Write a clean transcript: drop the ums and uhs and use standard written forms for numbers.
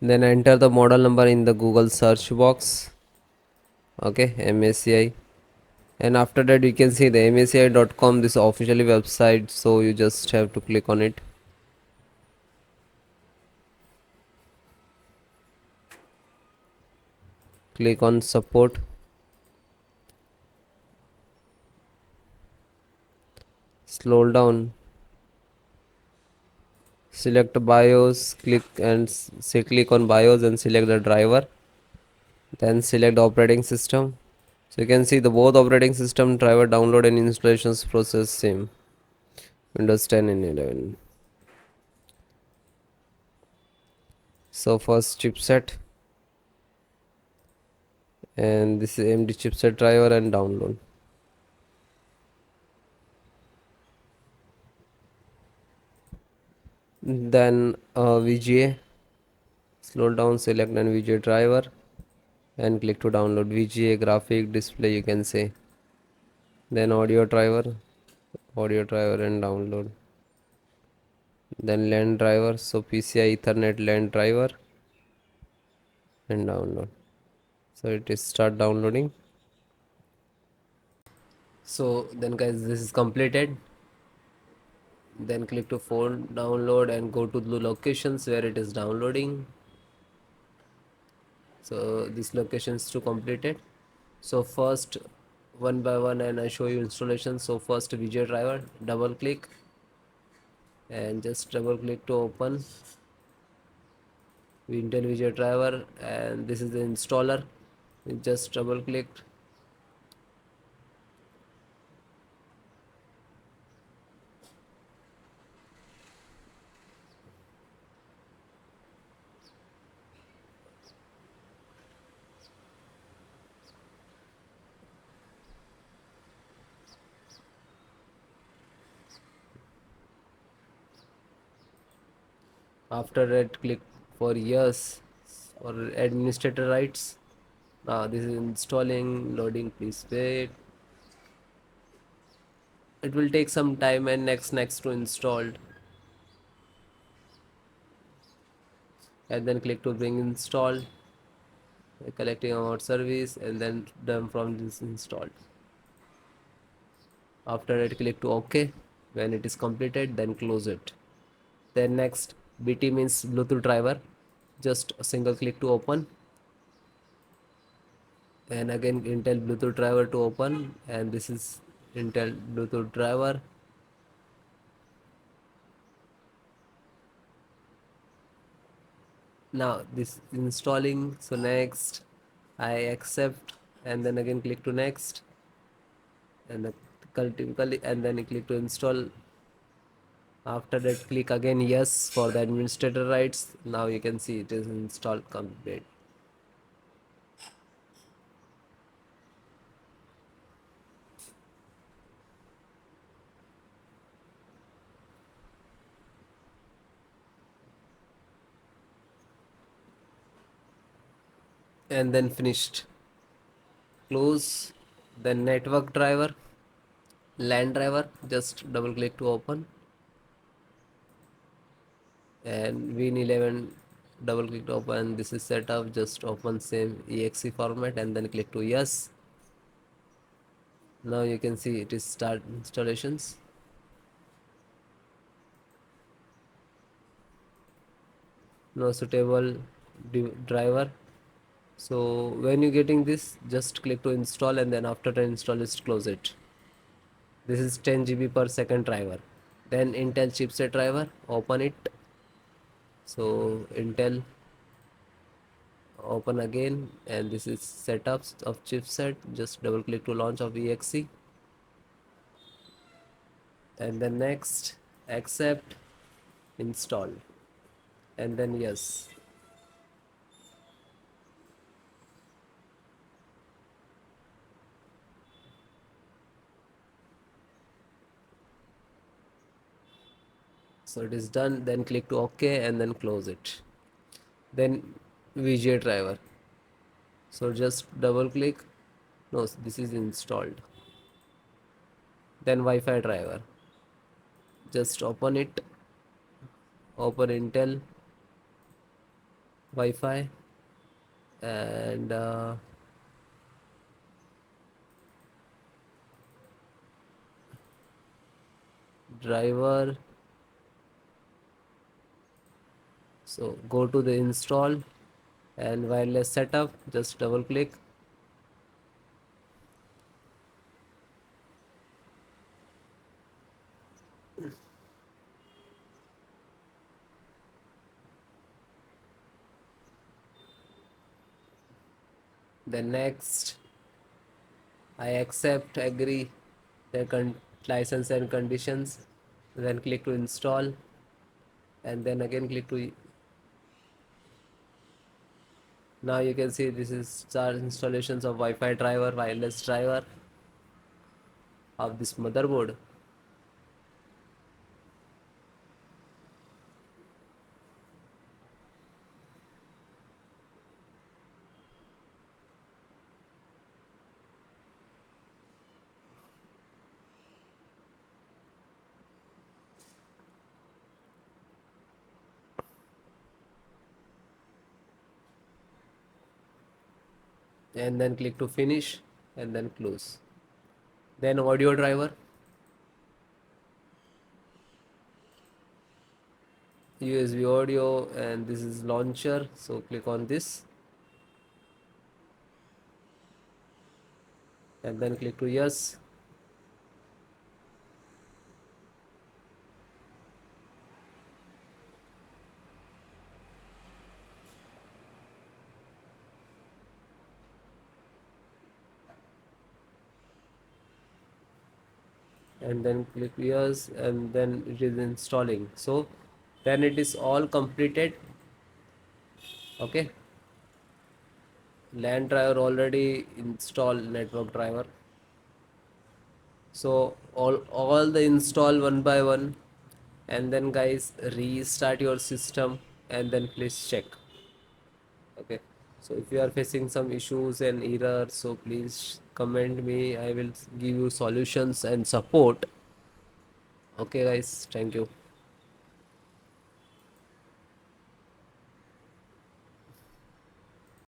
Then enter the model number in the Google search box. Okay, MSI. And after that you can see the msi.com, this officially website, so you just have to click on it. Click on support. Scroll down, select BIOS, click on BIOS and select the driver. Then select operating system. So you can see the both operating system driver download and installations process same. Windows 10 and 11. So first chipset, and this is AMD chipset driver and download. Then VGA. Scroll down, select an VGA driver and click to download VGA graphic display, you can say. Then audio driver and download. Then LAN driver, so PCI Ethernet LAN driver and download. So it is start downloading. So then guys, this is completed. Then click to phone download and go to the locations where it is downloading. So this location is to completed. So first, one by one, and I show you installation. So first VGA driver, double click and just double click to open Intel VGA driver, and this is the installer. You just double click. After that, click for yes or administrator rights. Now this is installing, loading, please wait. It will take some time, and next to installed, and then click to bring installed, collecting our service, and then done from this installed. After that, click to OK. When it is completed, then close it. Then next, BT means Bluetooth driver. Just a single click to open, and again Intel Bluetooth driver to open, and this is Intel Bluetooth driver. Now this installing. So next, I accept, and then again click to next, and typically, and then click to install. After that, click again yes for the administrator rights. Now you can see it is installed complete. And then finished. Close. Then network driver, LAN driver, just double click to open, and Win11, double click to open. This is set up, just open same exe format and then click to yes. Now you can see it is start installations. No suitable driver. So when you getting this, just click to install, and then after the install, just close it. This is 10 GB per second driver. Then Intel chipset driver, open it. So Intel, open again, and this is setups of chipset. Just double click to launch of exe, and then next, accept, install, and then yes. So it is done. Then click to OK and then close it. Then VGA driver, so just double click. No, this is installed. Then Wi-Fi driver, just open it, open Intel, Wi-Fi, and driver. So go to the install and wireless setup, just double click. Then next, I accept, agree the license and conditions. Then click to install, and then again click to. Now you can see this is our installations of Wi-Fi driver, wireless driver of this motherboard. And then click to finish and then close. Then audio driver, USB audio, and this is launcher, so click on this and then click to yes. And then click yes, and then it is installing. So then it is all completed. Okay, LAN driver already installed, network driver. So all the install one by one, and then guys restart your system and then please check. Okay, so if you are facing some issues and errors, so please comment me, I will give you solutions and support. Okay guys, thank you.